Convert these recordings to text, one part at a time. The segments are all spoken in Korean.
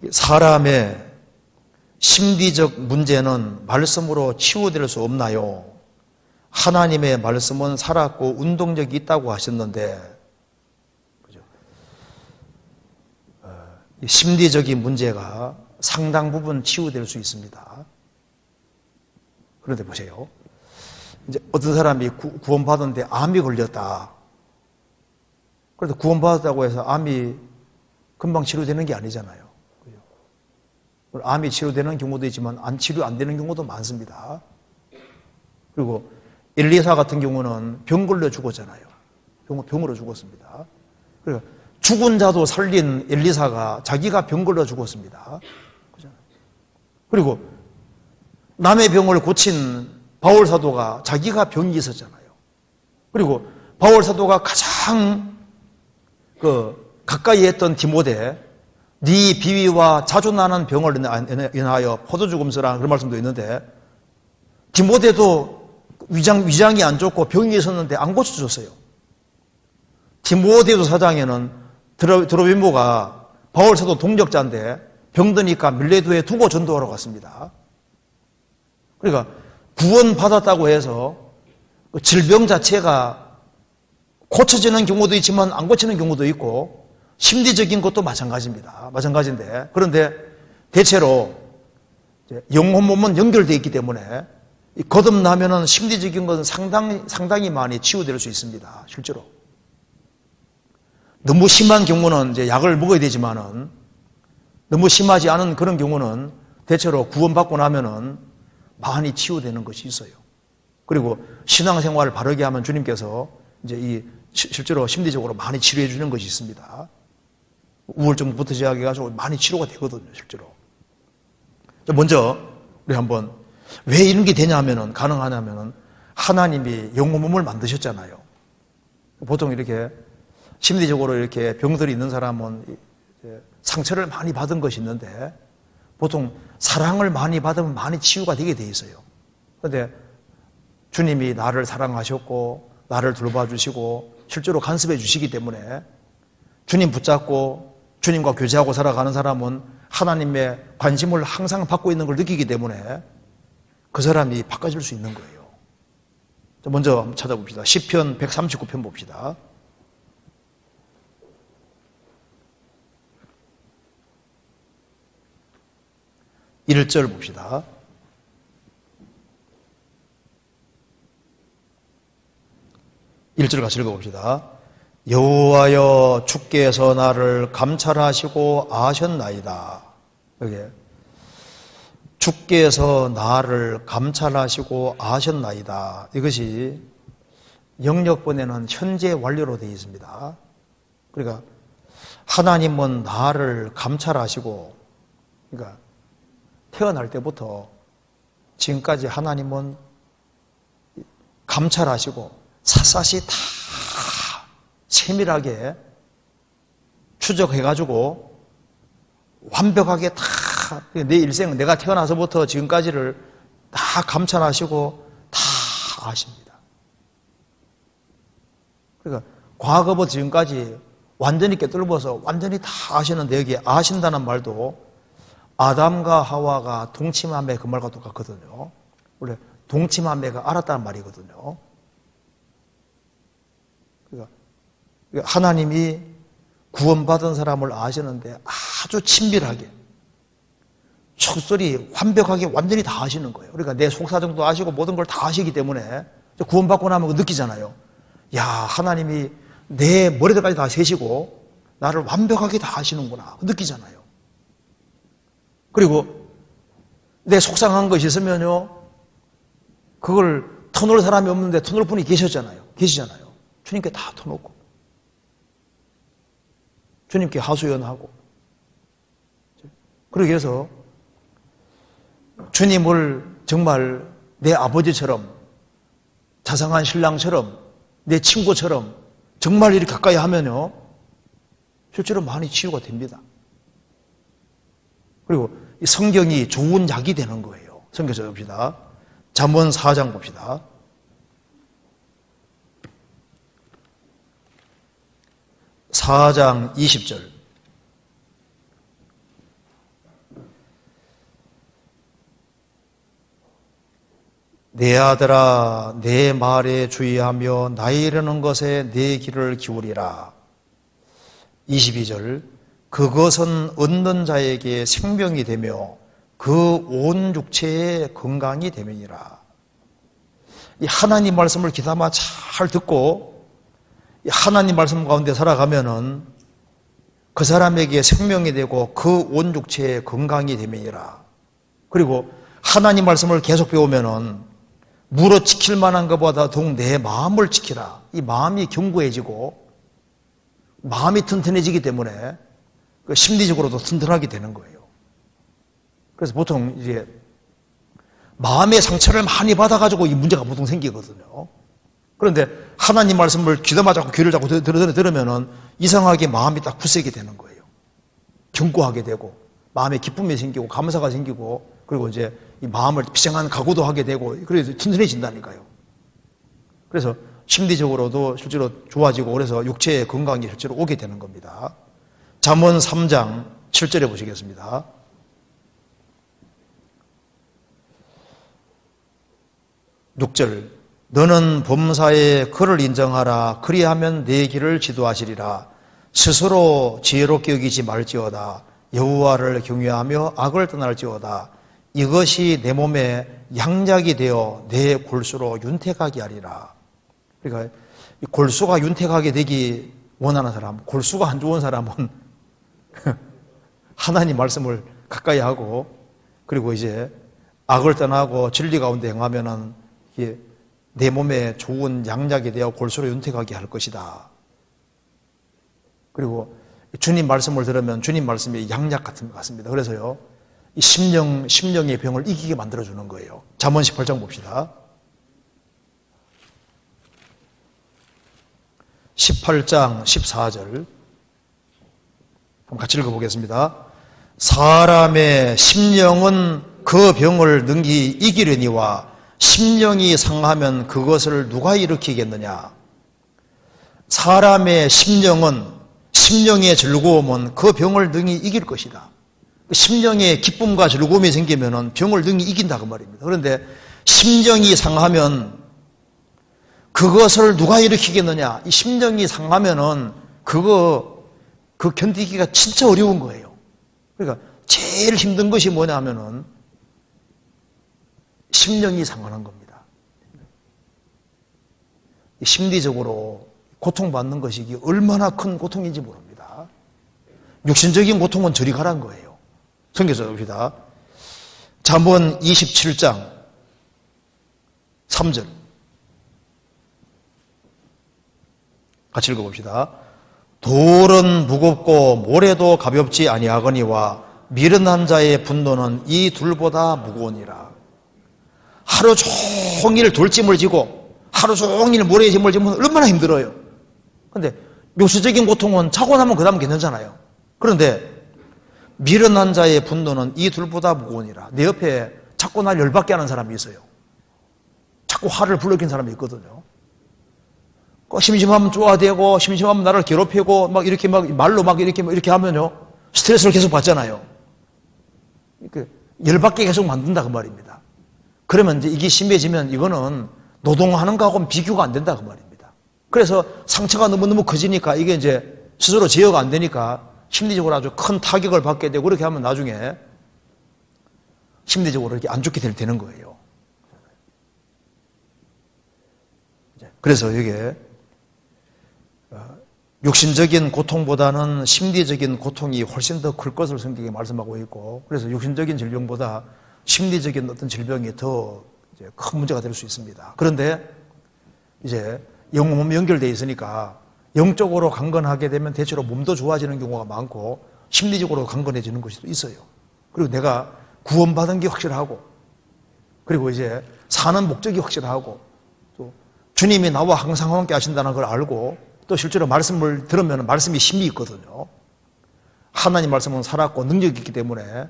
사람의 심리적 문제는 말씀으로 치유될 수 없나요? 하나님의 말씀은 살았고 운동력이 있다고 하셨는데, 그죠? 심리적인 문제가 상당 부분 치유될 수 있습니다. 그런데 보세요. 이제 어떤 사람이 구원받았는데 암이 걸렸다. 그래도 구원받았다고 해서 암이 금방 치료되는 게 아니잖아요. 그죠? 암이 치료되는 경우도 있지만 치료 안 되는 경우도 많습니다. 그리고 엘리사 같은 경우는 병 걸려 죽었잖아요. 병으로 죽었습니다. 그러니까 죽은 자도 살린 엘리사가 자기가 병 걸려 죽었습니다. 그리고 남의 병을 고친 바울 사도가 자기가 병이 있었잖아요. 그리고 바울 사도가 가장 가까이 했던 디모데, 네 비위와 자주 나는 병을 인하여 포도주금서라는 그런 말씀도 있는데, 디모데도 위장이 안 좋고 병이 있었는데 안 고쳐줬어요. 디모데도 사장에는 드로비모가 바울 사도 동력자인데 병드니까 밀레도에 두고 전도하러 갔습니다. 그러니까 구원받았다고 해서 질병 자체가 고쳐지는 경우도 있지만 안 고치는 경우도 있고 심리적인 것도 마찬가지인데, 그런데 대체로 영혼 몸은 연결되어 있기 때문에 거듭나면은 심리적인 것은 상당히 많이 치유될 수 있습니다. 실제로. 너무 심한 경우는 이제 약을 먹어야 되지만은, 너무 심하지 않은 그런 경우는 대체로 구원받고 나면은 많이 치유되는 것이 있어요. 그리고 신앙생활을 바르게 하면 주님께서 이제 실제로 심리적으로 많이 치료해 주는 것이 있습니다. 우울증부터 시작해가지고 많이 치료가 되거든요, 실제로. 먼저 우리 한번 왜 이런 게 가능하냐면은 하나님이 영혼 몸을 만드셨잖아요. 보통 이렇게 심리적으로 이렇게 병들이 있는 사람은 상처를 많이 받은 것이 있는데, 보통 사랑을 많이 받으면 많이 치유가 되게 돼 있어요. 그런데 주님이 나를 사랑하셨고 나를 돌봐주시고 실제로 간섭해 주시기 때문에 주님 붙잡고 주님과 교제하고 살아가는 사람은 하나님의 관심을 항상 받고 있는 걸 느끼기 때문에 그 사람이 바꿔질 수 있는 거예요. 먼저 한번 찾아봅시다. 시편 139편 봅시다. 1절 봅시다. 1절 같이 읽어봅시다. 여호와여, 주께서 나를 감찰하시고 아셨나이다. 여기 주께서 나를 감찰하시고 아셨나이다. 이것이 영역본에는 현재 완료로 되어 있습니다. 그러니까 하나님은 나를 감찰하시고, 그러니까 태어날 때부터 지금까지 하나님은 감찰하시고 샅샅이 다 세밀하게 추적해가지고 완벽하게 다 내 일생, 내가 태어나서부터 지금까지를 다 감찰하시고 다 아십니다. 그러니까 과거부터 지금까지 완전히 깨뚫어서 완전히 다 아시는데, 여기 아신다는 말도 아담과 하와가 동침함에 그 말과 똑같거든요. 원래 동침함에가 알았다는 말이거든요. 그러니까 하나님이 구원받은 사람을 아시는데 아주 친밀하게, 속설이 완벽하게 완전히 다 아시는 거예요. 그러니까 내 속사정도 아시고 모든 걸 다 아시기 때문에 구원받고 나면 느끼잖아요. 야, 하나님이 내 머리들까지 다 세시고 나를 완벽하게 다 아시는구나 느끼잖아요. 그리고 내 속상한 것이 있으면요, 그걸 터놓을 사람이 없는데 터놓을 분이 계시잖아요. 주님께 다 터놓고 주님께 하소연하고. 그러기 위해서 주님을 정말 내 아버지처럼, 자상한 신랑처럼, 내 친구처럼 정말 이렇게 가까이 하면요, 실제로 많이 치유가 됩니다. 그리고 이 성경이 좋은 약이 되는 거예요. 성경 봅시다. 잠언 4장 봅시다. (4장 20절) 내 아들아 내 말에 주의하며 나의 이르는 것에 내 귀를 기울이라. 22절 그것은 얻는 자에게 생명이 되며 그 온 육체의 건강이 되면이라. 이 하나님 말씀을 귀담아 잘 듣고 이 하나님 말씀 가운데 살아가면은 그 사람에게 생명이 되고 그 온 육체의 건강이 되면이라. 그리고 하나님 말씀을 계속 배우면은 물어 지킬 만한 것보다 더욱 내 마음을 지키라. 이 마음이 견고해지고 마음이 튼튼해지기 때문에 심리적으로도 튼튼하게 되는 거예요. 그래서 보통 이제 마음의 상처를 많이 받아가지고 이 문제가 보통 생기거든요. 그런데 하나님 말씀을 귀담아 잡고 귀를 잡고 들으면은 이상하게 마음이 딱 굳세게 되는 거예요. 견고하게 되고 마음에 기쁨이 생기고 감사가 생기고 그리고 이제 이 마음을 비장한 각오도 하게 되고 그래서 튼튼해진다니까요. 그래서 심리적으로도 실제로 좋아지고 그래서 육체의 건강이 실제로 오게 되는 겁니다. 잠언 3장 7절에 보시겠습니다. (6절) 너는 범사에 그를 인정하라. 그리하면 내 길을 지도하시리라. 스스로 지혜롭게 여기지 말지어다. 여호와를 경외하며 악을 떠날지어다. 이것이 내 몸에 양약이 되어 내 골수로 윤택하게 하리라. 그러니까 골수가 윤택하게 되기 원하는 사람, 골수가 안 좋은 사람은 하나님 말씀을 가까이 하고 그리고 이제 악을 떠나고 진리 가운데 행하면은 내 몸에 좋은 양약이 되어 골수로 윤택하게 할 것이다. 그리고 주님 말씀을 들으면 주님 말씀이 양약 같습니다. 그래서요, 이 심령의 병을 이기게 만들어주는 거예요. 잠언 18장 봅시다. 18장 14절 한번 같이 읽어보겠습니다. 사람의 심령은 그 병을 능히 이기려니와 심령이 상하면 그것을 누가 일으키겠느냐. 사람의 심령의 즐거움은 그 병을 능히 이길 것이다. 심령에 기쁨과 즐거움이 생기면 병을 능히 이긴다 그 말입니다. 그런데 심령이 상하면 그것을 누가 일으키겠느냐. 이 심령이 상하면은 그 견디기가 진짜 어려운 거예요. 그러니까 제일 힘든 것이 뭐냐 하면은 심령이 상하는 겁니다. 심리적으로 고통받는 것이 이게 얼마나 큰 고통인지 모릅니다. 육신적인 고통은 저리 가란 거예요. 성경에서 봅시다. 잠언 27장 3절 같이 읽어봅시다. 돌은 무겁고 모래도 가볍지 아니하거니와 미련한 자의 분노는 이 둘보다 무거우니라. 하루 종일 돌짐을 지고 하루 종일 모래짐을 지면 얼마나 힘들어요. 그런데 육신적인 고통은 자고 나면 그 다음 괜찮잖아요. 그런데 미련한 자의 분노는 이 둘보다 무거우니라. 내 옆에 자꾸 날 열받게 하는 사람이 있어요. 자꾸 화를 불러끼는 사람이 있거든요. 심심하면 쪼아대고 심심하면 나를 괴롭히고 막 이렇게 막 말로 막 이렇게 하면요 스트레스를 계속 받잖아요. 열받게 계속 만든다 그 말입니다. 그러면 이제 이게 심해지면 이거는 노동하는 거하고는 비교가 안 된다 그 말입니다. 그래서 상처가 너무너무 커지니까 이게 이제 스스로 제어가 안 되니까 심리적으로 아주 큰 타격을 받게 되고 그렇게 하면 나중에 심리적으로 이렇게 안 좋게 되는 거예요. 그래서 이게 육신적인 고통보다는 심리적인 고통이 훨씬 더 클 것을 성경에 말씀하고 있고, 그래서 육신적인 질병보다 심리적인 어떤 질병이 더 큰 문제가 될 수 있습니다. 그런데 이제 영몸이 연결되어 있으니까 영적으로 강건하게 되면 대체로 몸도 좋아지는 경우가 많고 심리적으로 강건해지는 것이 있어요. 그리고 내가 구원받은 게 확실하고 그리고 이제 사는 목적이 확실하고 또 주님이 나와 항상 함께 하신다는 걸 알고 또 실제로 말씀을 들으면 말씀이 힘이 있거든요. 하나님 말씀은 살았고 능력이 있기 때문에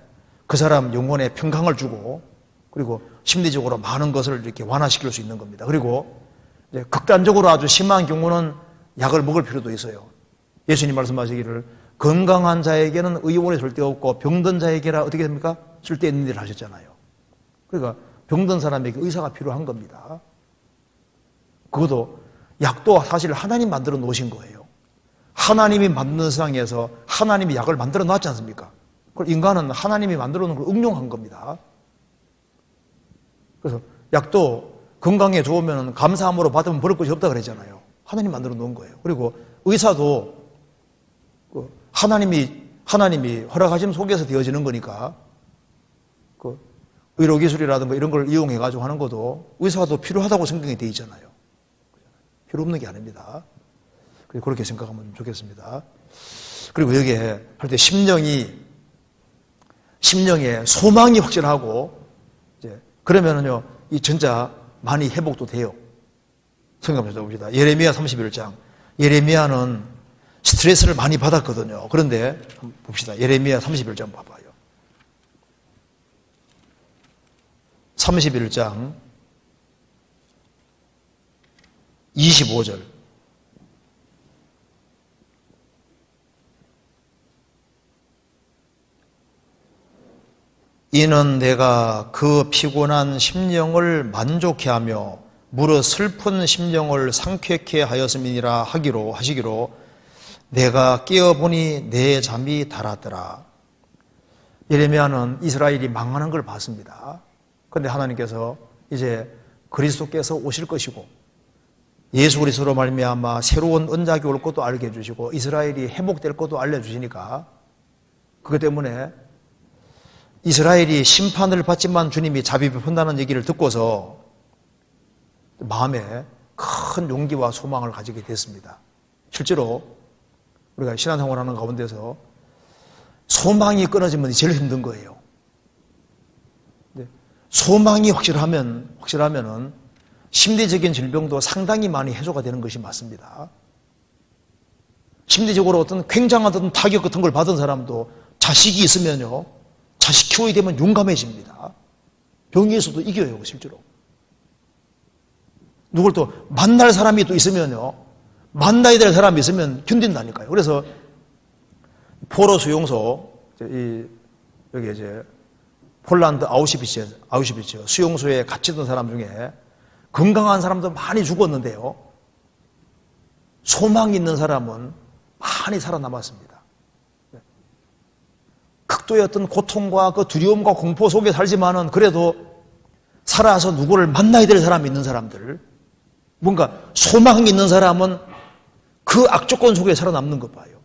그 사람 영혼에 평강을 주고 그리고 심리적으로 많은 것을 이렇게 완화시킬 수 있는 겁니다. 그리고 이제 극단적으로 아주 심한 경우는 약을 먹을 필요도 있어요. 예수님 말씀하시기를 건강한 자에게는 의원이 절대 없고 병든 자에게라 어떻게 됩니까? 쓸데 있는 일을 하셨잖아요. 그러니까 병든 사람에게 의사가 필요한 겁니다. 그것도 약도 사실 하나님 만들어 놓으신 거예요. 하나님이 만드는 세상에서 하나님이 약을 만들어 놨지 않습니까? 그걸 인간은 하나님이 만들어 놓은 걸 응용한 겁니다. 그래서 약도 건강에 좋으면 감사함으로 받으면 버릴 것이 없다 그랬잖아요. 하나님 만들어 놓은 거예요. 그리고 의사도 하나님이 허락하심 속에서 되어지는 거니까 그 의료기술이라든가 이런 걸 이용해가지고 하는 것도 의사도 필요하다고 생각이 되어 있잖아요. 필요 없는 게 아닙니다. 그렇게 생각하면 좋겠습니다. 그리고 여기에 할 때 심령에 소망이 확실하고 그러면은요 이 진짜 많이 회복도 돼요. 생각해 봅시다. 예레미야 31장. 예레미야는 스트레스를 많이 받았거든요. 그런데 봅시다. 예레미야 31장 봐봐요. 31장 25절. 이는 내가 그 피곤한 심령을 만족해 하며 무릇 슬픈 심령을 상쾌케 하였음이니라 하시기로 내가 깨어보니 내 잠이 달았더라. 예레미야는 이스라엘이 망하는 걸 봤습니다. 그런데 하나님께서 이제 그리스도께서 오실 것이고 예수 그리스도로 말미암아 새로운 언약이 올 것도 알게 해주시고 이스라엘이 회복될 것도 알려주시니까 그것 때문에 이스라엘이 심판을 받지만 주님이 자비 베푼다는 얘기를 듣고서 마음에 큰 용기와 소망을 가지게 됐습니다. 실제로 우리가 신앙생활하는 가운데서 소망이 끊어지면 제일 힘든 거예요. 소망이 확실하면은 심리적인 질병도 상당히 많이 해소가 되는 것이 맞습니다. 심리적으로 어떤 굉장한 어떤 타격 같은 걸 받은 사람도 자식이 있으면요, 자식 키워야 되면 용감해집니다. 병에서도 이겨요, 실제로. 누굴 또 만날 사람이 또 있으면요, 만나야 될 사람이 있으면 견딘다니까요. 그래서 포로 수용소, 여기 이제 폴란드 아우슈비츠 수용소에 갇히던 사람 중에 건강한 사람도 많이 죽었는데요, 소망이 있는 사람은 많이 살아남았습니다. 극도의 어떤 고통과 그 두려움과 공포 속에 살지만은 그래도 살아서 누구를 만나야 될 사람이 있는 사람들, 뭔가 소망이 있는 사람은 그 악조건 속에 살아남는 것 봐요.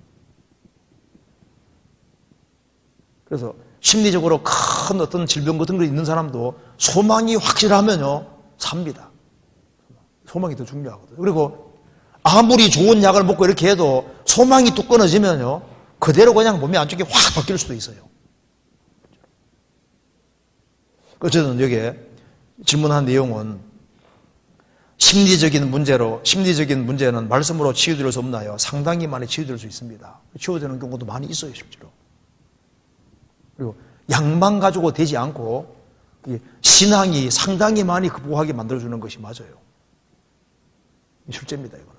그래서 심리적으로 큰 어떤 질병 같은 거 있는 사람도 소망이 확실하면요, 삽니다. 소망이 더 중요하거든요. 그리고 아무리 좋은 약을 먹고 이렇게 해도 소망이 뚝 끊어지면요, 그대로 그냥 몸이 안쪽에 확 바뀔 수도 있어요. 어쨌든 여기에 질문한 내용은 심리적인 문제는 말씀으로 치유될 수 없나요? 상당히 많이 치유될 수 있습니다. 치유되는 경우도 많이 있어요, 실제로. 그리고 약만 가지고 되지 않고 신앙이 상당히 많이 극복하게 만들어주는 것이 맞아요. 실제입니다, 이건.